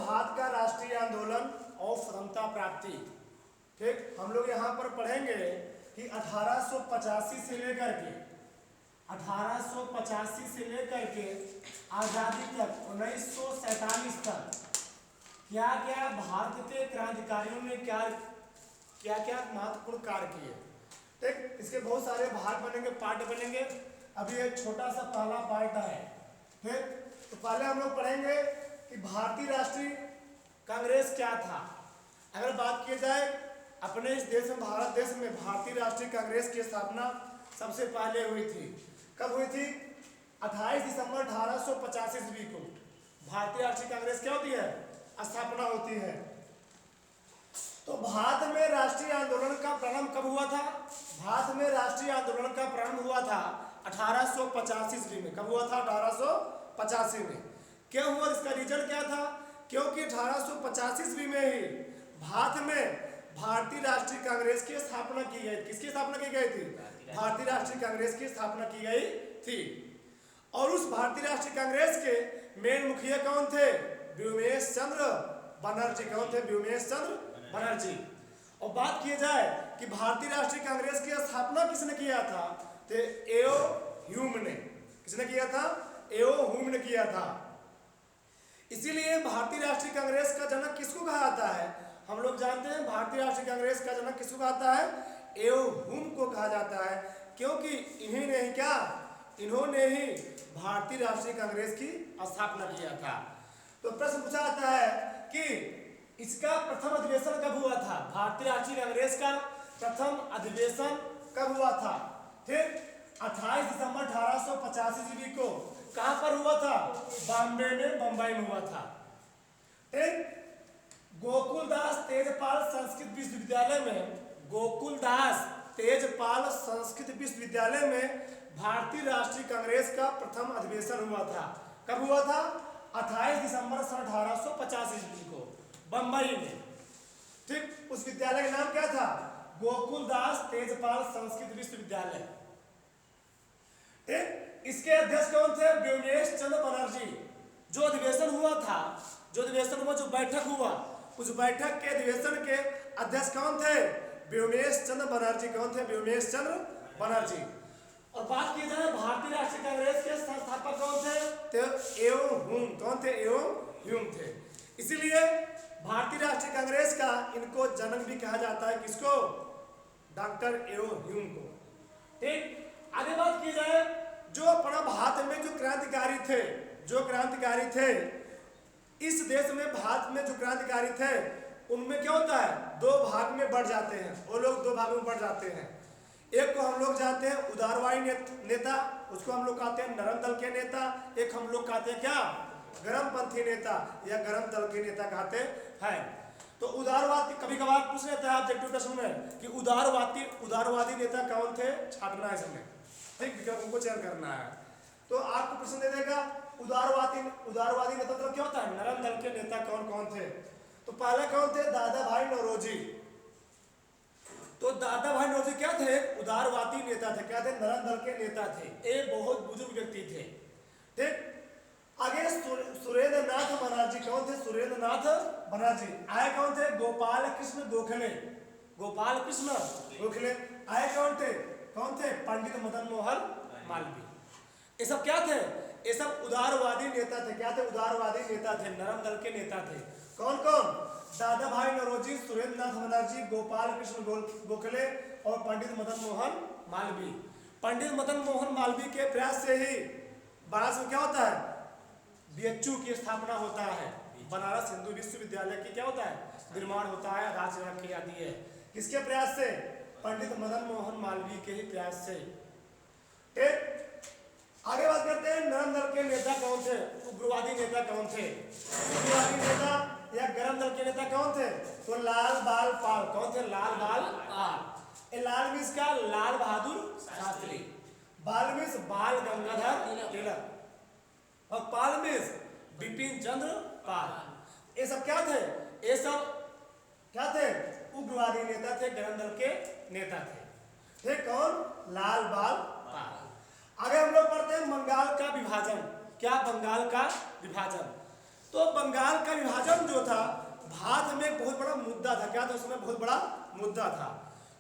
भारत का राष्ट्रीय आंदोलन और स्वतंत्रता प्राप्ति। ठीक, हम लोग यहाँ पर पढ़ेंगे कि 1885 से लेकर के 1885 से लेकर के आज़ादी तक 1947 तक क्या क्या भारत के क्रांतिकारियों ने क्या क्या क्या महत्वपूर्ण कार्य किए। ठीक, इसके बहुत सारे भाग बनेंगे, पार्ट बनेंगे। अभी एक छोटा सा पहला पार्ट है। ठीक, तो पहले हम लोग पढ़ेंगे कि भारतीय राष्ट्रीय कांग्रेस क्या था। अगर बात की जाए अपने इस देश में, भारत देश में भारतीय राष्ट्रीय कांग्रेस की स्थापना सबसे पहले हुई थी। कब हुई थी? 28 दिसंबर 1885 ईस्वी को भारतीय राष्ट्रीय कांग्रेस क्या होती है? स्थापना होती है। तो भारत में राष्ट्रीय आंदोलन का प्रारंभ कब हुआ था? भारत में राष्ट्रीय आंदोलन का प्रारंभ हुआ था 1885 ईस्वी में। कब हुआ था? 1885 में। क्यों हुआ? इसका रीजन क्या था? क्योंकि 1885 ईस्वी में ही भारत में भारतीय राष्ट्रीय कांग्रेस की स्थापना की गई। किसकी स्थापना की गई थी? भारतीय राष्ट्रीय कांग्रेस की स्थापना की गई थी। और उस भारतीय राष्ट्रीय कांग्रेस के मेन मुखिया कौन थे? व्योमेश चंद्र बनर्जी। कौन थे? व्योमेश चंद्र बनर्जी। और बात की जाए कि भारतीय राष्ट्रीय कांग्रेस की स्थापना किसने किया था? तो एओ ह्यूम ने। किसने किया था? एओ ह्यूम ने किया था। इसीलिए भारतीय राष्ट्रीय कांग्रेस का जनक किसको कहा जाता है? हम लोग जानते हैं भारतीय राष्ट्रीय कांग्रेस का जनक किसको कहा जाता है? एओ ह्यूम को कहा जाता है। क्योंकि इन्हीं ने ही क्या? इन्होंने ही भारतीय राष्ट्रीय कांग्रेस की स्थापना किया था। तो प्रश्न पूछा जाता है कि इसका प्रथम अधिवेशन कब हुआ था? भारतीय राष्ट्रीय कांग्रेस का प्रथम अधिवेशन कब हुआ था? ठीक, 28 दिसंबर 1885 ईस्वी को। कहां पर हुआ था? बॉम्बे में, बंबई में हुआ था। ठीक, गोकुलदास तेजपाल संस्कृत विश्वविद्यालय में, गोकुलदास तेजपाल संस्कृत विश्वविद्यालय में भारतीय राष्ट्रीय कांग्रेस का प्रथम अधिवेशन हुआ था। कब हुआ था? 28 दिसंबर सन 1885 ईस्वी को बंबई में। ठीक, उस विद्यालय का नाम क्या था? गोकुलदास तेजपाल संस्कृत विश्वविद्यालय। ठीक, इसके अध्यक्ष कौन थे? व्योमेश चंद्र बनर्जी। जो अधिवेशन हुआ था, जो बैठक हुआ, उस बैठक के अधिवेशन के अध्यक्ष कौन थे? व्योमेश चंद्र बनर्जी। कौन थे? व्योमेश चंद्र बनर्जी। और बात की जाए भारतीय राष्ट्रीय कांग्रेस के संस्थापक कौन थे? तो एओ ह्यूम। कौन थे? एओ ह्यूम थे। इसीलिए भारतीय राष्ट्रीय कांग्रेस का इनको जनक भी कहा जाता है। किसको? डॉक्टर एओ ह्यूम को। ठीक, आगे बात की जाए जो अपना भारत में जो क्रांतिकारी थे, इस देश में भारत में जो क्रांतिकारी थे, उनमें क्या होता है? दो भाग में बढ़ जाते हैं। वो लोग दो भागों में बढ़ जाते हैं। एक को हम लोग जानते हैं उदारवादी नेता, उसको हम लोग कहते हैं नरम दल के नेता। एक हम लोग कहते हैं क्या? गरमपंथी नेता या गरम दल के नेता कहते हैं। तो उदारवादी, कभी कभार पूछ लेता है ऑब्जेक्टिव प्रश्न में कि उदारवादी नेता कौन थे? छाटना है इसमें। ठीक, विकल्प को चयन करना है। तो आपको प्रश्न दे देगा उदारवादी नेता मतलब क्या होता है? नरम दल के नेता कौन कौन थे? तो पहले कौन थे? दादा भाई नौरोजी। तो दादा भाई नौरोजी क्या थे? उदारवादी नेता थे। क्या थे? नरम दल के नेता थे। ये बहुत बुजुर्ग व्यक्ति थे। ठीक, आगे सुरेंद्र नाथ बनर्जी। कौन थे? सुरेंद्र नाथ बनर्जी। आए कौन थे? गोपाल कृष्ण गोखले। आए कौन थे? पंडित मदन मोहन मालवीय। ये सब क्या थे? ये सब उदारवादी नेता थे। क्या थे? उदारवादी नेता थे, नरम दल के नेता थे। कौन कौन? दादा भाई नौरोजी, सुरेंद्र नाथ बनर्जी, गोपाल कृष्ण गोखले और पंडित मदन मोहन मालवीय। पंडित मदन मोहन मालवीय के प्रयास से ही बनारस में क्या होता है? बीएचयू की स्थापना होता है। बनारस हिंदू विश्वविद्यालय की क्या होता है? निर्माण होता है, राजरंग की आदि है। किसके प्रयास से? पंडित मदन मोहन मालवीय के ही प्रयास से। ठीक, आगे बात करते हैं नरम दल के नेता कौन थे? उग्रवादी नेता कौन थे? उग्रवादी नेता या गरम दल के नेता कौन थे? तो लाल बाल पाल। कौन थे? लाल बाल पाल। लाल मीन्स का लाल बहादुर शास्त्री, बाल मीन्स बाल गंगाधर तिलक और पाल मीन्स बिपिन चंद्र पाल। ये सब क्या थे? ये सब क्या थे? उग्रवादी नेता थे, गरम दल के नेता थे। ये कौन? लाल बाल पाल। आगे हम लोग पढ़ते हैं बंगाल का विभाजन। क्या? बंगाल का विभाजन। तो बंगाल का विभाजन जो था भारत में एक बहुत बड़ा मुद्दा था। क्या था उसमें? बहुत बड़ा मुद्दा था।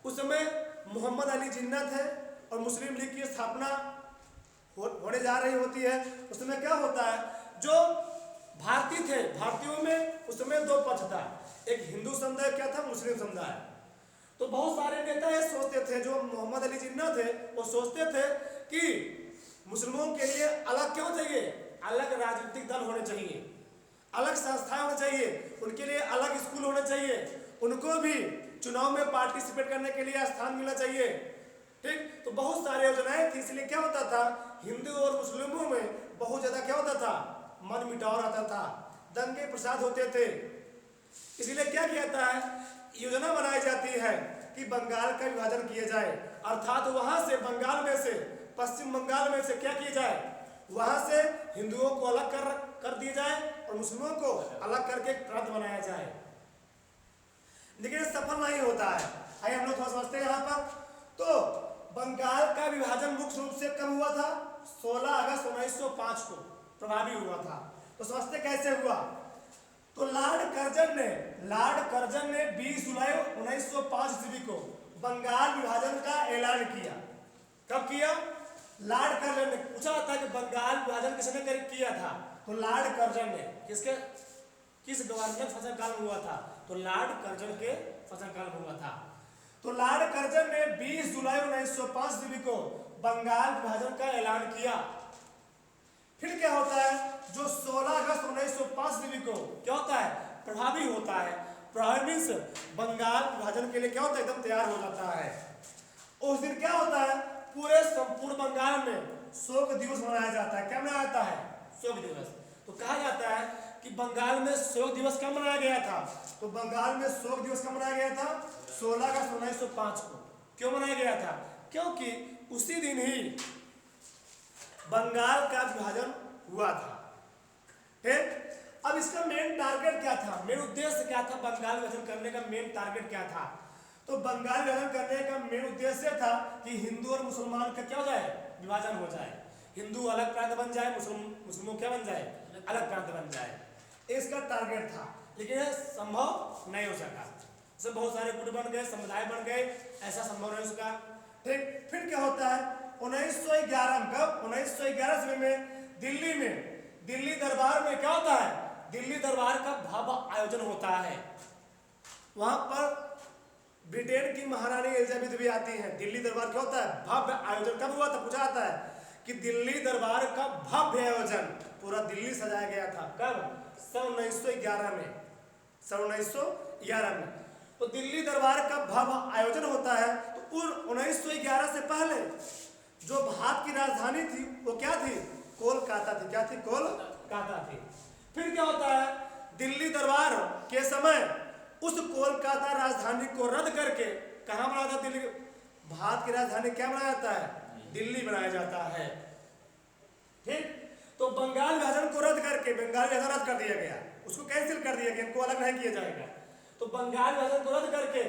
उस समय मोहम्मद अली जिन्ना थे और मुस्लिम लीग की स्थापना होने जा रही होती है। उस समय क्या होता है, जो भारतीय थे, भारतीयों में उस समय दो पक्ष था, एक हिंदू समुदाय क्या था, मुस्लिम समुदाय। तो बहुत सारे नेता ये सोचते थे, जो मोहम्मद अली जिन्ना थे वो सोचते थे कि मुस्लिमों के लिए अलग क्यों चाहिए, अलग राजनीतिक दल होने चाहिए, अलग संस्थाएं होनी चाहिए, उनके लिए अलग स्कूल होने चाहिए, उनको भी चुनाव में पार्टिसिपेट करने के लिए स्थान मिलना चाहिए। ठीक, तो बहुत सारी योजनाएं थी। इसलिए क्या होता था, हिंदू और मुस्लिमों में बहुत ज्यादा क्या होता था, मन मुटाव रहता था, दंगे प्रसाद होते थे। इसलिए क्या किया जाता है, योजना बनाई जाती है कि बंगाल का विभाजन किया जाए, अर्थात वहां से बंगाल में से, पश्चिम बंगाल में से क्या किया जाए, वहां से हिंदुओं को अलग कर दिया जाए और मुस्लिमों को अलग करके एक प्रांत बनाया जाए। लेकिन सफल नहीं होता है। आइए हम लोग थोड़ा समझते हैं यहाँ पर। तो बंगाल का विभाजन मुख्य रूप से कब हुआ था, 16 अगस्त 1905 को प्रभावी हुआ था। तो समझते कैसे हुआ। तो लॉर्ड कर्जन ने 20 जुलाई 1905 ईस्वी को बंगाल विभाजन का ऐलान किया। कब किया? लॉर्ड कर्जन ने। पूछा था कि बंगाल विभाजन किसने किया था, तो लॉर्ड कर्जन ने। किस गवर्नर शासन काल में हुआ था, तो लॉर्ड कर्जन के शासन काल में हुआ था। तो लॉर्ड कर्जन ने 20 जुलाई 1905 ईस्वी को बंगाल विभाजन का ऐलान किया। फिर क्या होता है, जो 16 अगस्त 1905 ईस्वी को क्या होता है, प्रभावी होता है। प्रभावी मींस बंगाल विभाजन के लिए क्या होता है, एकदम तैयार हो जाता है। उस दिन क्या होता है, पूरे संपूर्ण बंगाल में शोक दिवस मनाया जाता है। क्या मनाया जाता है, शोक दिवस। तो कहा जाता है कि बंगाल में शोक दिवस कब मनाया गया था, तो बंगाल में शोक दिवस कब मनाया गया था, 16 अगस्त 1905 को। क्यों मनाया गया था, क्योंकि उसी दिन ही बंगाल का विभाजन हुआ था। ठीक, अब इसका मेन टारगेट क्या था, मेन उद्देश्य क्या था, बंगाल विभाजन करने का मेन टारगेट क्या था। तो बंगाल विभाजन करने का मेन उद्देश्य था कि हिंदू और मुसलमान का क्या हो जाए, विभाजन हो जाए, हिंदू अलग प्रांत बन जाए, मुस्लिम क्या बन जाए, अलग प्रांत बन जाए। इसका टारगेट था, लेकिन यह संभव नहीं हो सका। सब बहुत सारे गुट बन गए, समुदाय बन गए, ऐसा संभव नहीं हो सका। ठीक, फिर क्या होता है, 1911 में, कब 1911 में दिल्ली दरबार में क्या होता है, दिल्ली दरबार का भव्य आयोजन होता है। वहां पर ब्रिटेन की महारानी एलिजाबेथ भी आती हैं। दिल्ली दरबार क्या होता है, भव्य आयोजन। कब हुआ था, पूछा जाता है कि दिल्ली दरबार का भव्य आयोजन, पूरा दिल्ली सजाया गया था। कब, सन 1911 में, सन 1911 में। तो दिल्ली दरबार का भव्य आयोजन होता है। तो 1911 से पहले जो भारत की राजधानी थी वो क्या थी, कोलकाता थी। क्या थी, कोलकाता थी। फिर क्या होता है, दिल्ली दरबार के समय उस कोलकाता राजधानी को रद्द करके कहां बनाया जाता है, दिल्ली, भारत की राजधानी क्या बनाया जाता है, दिल्ली बनाया जाता है। ठीक, तो बंगाल विभाजन को रद्द करके, बंगाल विभाजन रद्द कर दिया गया, उसको कैंसिल कर दिया गया, इनको अलग नहीं किया जाएगा। तो बंगाल विभाजन को रद्द करके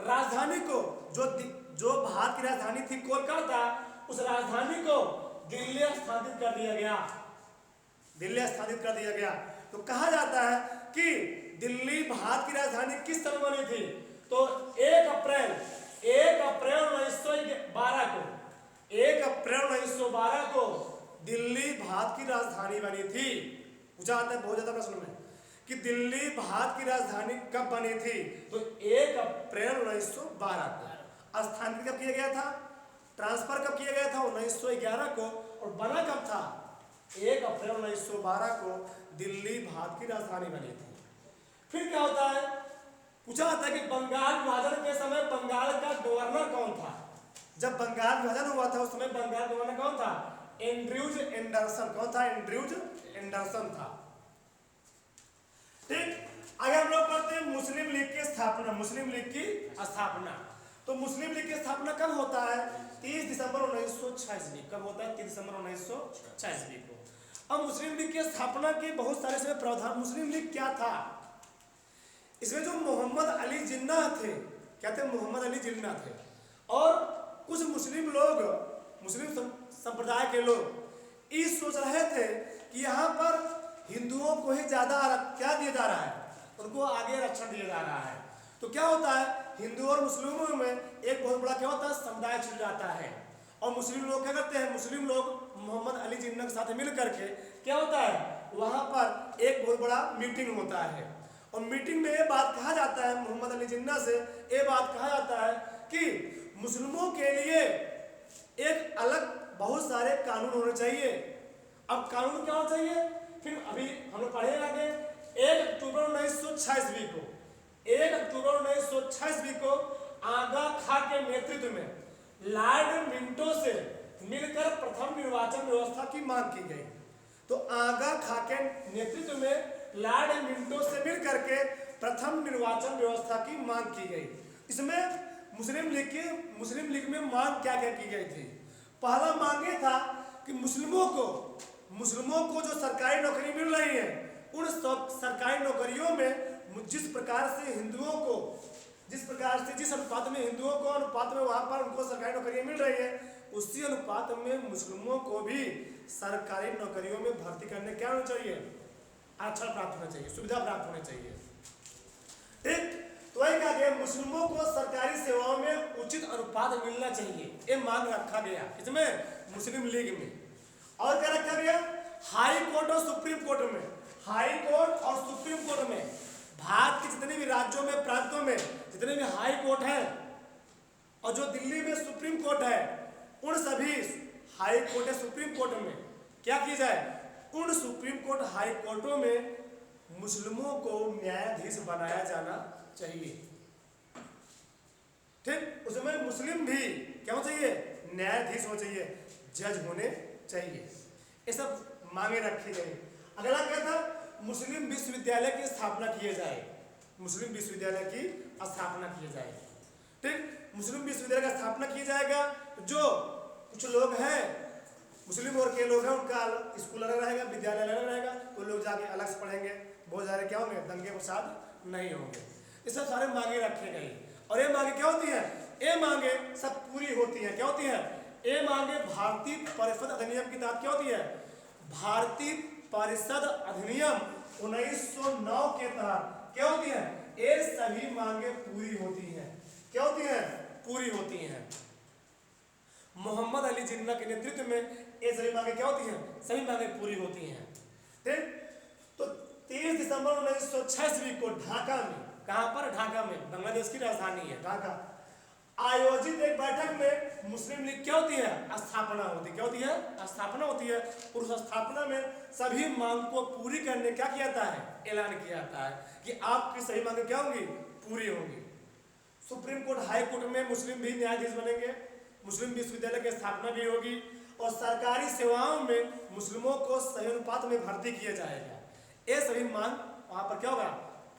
राजधानी को, जो भारत की राजधानी थी कोलकाता, उस राजधानी को दिल्ली स्थानांतरित कर दिया गया, दिल्ली स्थानांतरित कर दिया गया। तो कहा जाता है कि दिल्ली भारत की राजधानी किस समय बनी थी, तो 1 अप्रैल 1912 को, 1 अप्रैल 1912 को दिल्ली भारत की राजधानी बनी थी। पूछा जाता है बहुत ज्यादा प्रश्न में कि दिल्ली भारत की राजधानी कब बनी थी, तो 1 अप्रैल 1912 को। स्थानांतरित कब किया गया था, ट्रांसफर कब किया गया था, 1911 को। और बना कब था, 1 अप्रैल 1912 को दिल्ली भारत की राजधानी बनी थी। फिर क्या होता है, पूछा जाता है कि बंगाल विभाजन के समय बंगाल का गवर्नर कौन था। जब बंगाल विभाजन हुआ था उस समय बंगाल गवर्नर कौन था, एंड्रयूज एंडरसन। कौन था, एंड्रयूज एंडरसन था। ठीक, आगे हम लोग पढ़ते हैं मुस्लिम लीग की स्थापना। मुस्लिम लीग की स्थापना, तो मुस्लिम लीग की स्थापना कब होता है, 30 दिसंबर 1906 ईस्वी। कब होता है, 30 दिसंबर 1906 ईस्वी को। अब मुस्लिम लीग की स्थापना के बहुत सारे इसमें प्रावधान। मुस्लिम लीग क्या था, इसमें जो मोहम्मद अली जिन्ना थे, क्या थे, मोहम्मद अली जिन्ना थे, और कुछ मुस्लिम लोग, मुस्लिम संप्रदाय के लोग ये सोच रहे थे कि यहाँ पर हिंदुओं को ही ज्यादा क्या दिया जा रहा है, उनको आगे आरक्षण दिया जा रहा है। तो क्या होता है, हिंदू और मुस्लिमों में एक बहुत बड़ा क्या होता है, समुदाय छिड़ जाता है। और मुस्लिम लोग क्या करते हैं, मुस्लिम लोग मोहम्मद अली जिन्ना के साथ मिल करके क्या होता है, वहां पर एक बहुत बड़ा मीटिंग होता है। और मीटिंग में ये बात कहा जाता है, मोहम्मद अली जिन्ना से ये बात कहा जाता है कि मुस्लिमों के लिए एक अलग बहुत सारे कानून होने चाहिए। अब कानून क्या होना चाहिए, फिर अभी हम लोग पढ़े आगे 1 अक्टूबर 1926 को 1 अक्टूबर 1926 को आगा खां के नेतृत्व में लॉर्ड मिंटो से मिलकर प्रथम निर्वाचन व्यवस्था की मांग की गई। तो आगा खां के नेतृत्व में लॉर्ड मिंटो से मिलकर के प्रथम निर्वाचन व्यवस्था की मांग की गई। इसमें मुस्लिम लीग में मांग क्या क्या की गई थी। पहला मांग ये था कि मुस्लिमों को जो सरकारी नौकरी मिल रही है, उन सरकारी नौकरियों में जिस प्रकार से हिंदुओं को जिस अनुपात में हिंदुओं को अनुपात में वहां पर उनको सरकारी नौकरियां मिल रही है, उसी अनुपात में मुस्लिमों को भी सरकारी नौकरियों में भर्ती करने क्या होना चाहिए, आरक्षण प्राप्त होना चाहिए, सुविधा प्राप्त होनी चाहिए। ठीक, तो वही कहा गया मुस्लिमों को सरकारी सेवाओं में उचित अनुपात मिलना चाहिए, ये मांग रखा गया इसमें मुस्लिम लीग में। और क्या रखा गया, हाई कोर्ट और सुप्रीम कोर्ट में, हाई कोर्ट और सुप्रीम कोर्ट में भारत के जितने भी राज्यों में प्रांतों में जितने भी हाई कोर्ट है और जो दिल्ली में सुप्रीम कोर्ट है, उन सभी हाई कोर्ट या सुप्रीम कोर्ट में क्या किया जाए, उन सुप्रीम कोर्ट हाई कोर्टों में मुस्लिमों को न्यायाधीश बनाया जाना चाहिए। ठीक, उसमें मुस्लिम भी क्या होना चाहिए, न्यायाधीश होना चाहिए, जज होने चाहिए। ये सब मांगे रखी गई। अगला क्या था, मुस्लिम विश्वविद्यालय की स्थापना किए जाए, मुस्लिम विश्वविद्यालय की स्थापना की जाए। ठीक, मुस्लिम विश्वविद्यालय का स्थापना किया जाएगा। जो कुछ लोग हैं मुस्लिम वर्ग के लोग हैं, उनका स्कूल अलग रहेगा, विद्यालय अलग रहेगा, तो लोग जाके अलग से पढ़ेंगे, बहुत सारे क्या होंगे, दंगे फसाद नहीं होंगे। ये सब सारे मांगे रखे गए। और ये मांगे क्या होती है, ये मांगे सब पूरी होती है। क्या होती है, ये मांगे भारतीय परिषद अधिनियम की तहत क्या होती है, भारतीय परिषद अधिनियम 1909 के तहत क्या होती है, ये सभी मांगे पूरी होती हैं। क्या होती है, पूरी होती हैं। मोहम्मद अली जिन्ना के नेतृत्व में ये सभी मांगे क्या होती हैं, सभी मांगे पूरी होती हैं। ठीक, तो 30 दिसंबर 1926 को ढाका में, कहां पर, ढाका में, बांग्लादेश की राजधानी है ढाका, आयोजित एक बैठक में मुस्लिम लीग क्या होती है, स्थापना होती है। क्या होती है, स्थापना होती है। उस स्थापना में सभी मांग को पूरी करने क्या किया जाता है, ऐलान किया जाता है कि आपकी सभी मांगे क्या होंगी, पूरी होंगी। सुप्रीम कोर्ट हाई कोर्ट में मुस्लिम भी न्यायाधीश बनेंगे, मुस्लिम विश्वविद्यालय की स्थापना भी होगी, और सरकारी सेवाओं में मुस्लिमों को सही अनुपात में भर्ती किया जाएगा। ये सभी मांग वहां पर क्या होगा,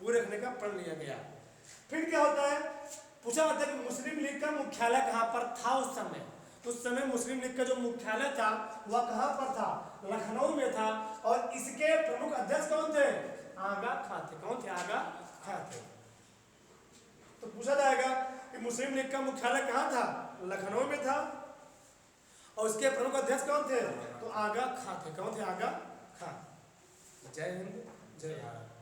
पूरे रखने का प्रण लिया गया। फिर क्या होता है, पूछा जाता है कि मुस्लिम लीग का मुख्यालय कहां पर था उस समय। उस समय मुस्लिम लीग का जो मुख्यालय था वह कहां पर था, लखनऊ में था। और इसके प्रमुख अध्यक्ष कौन थे, आगा खां थे। कौन थे, आगा खां थे। तो पूछा जाएगा कि मुस्लिम लीग का मुख्यालय कहां था, लखनऊ में था, और उसके प्रमुख अध्यक्ष कौन थे, तो आगा खां थे। कौन थे, आगा खां। जय हिंद, जय भारत।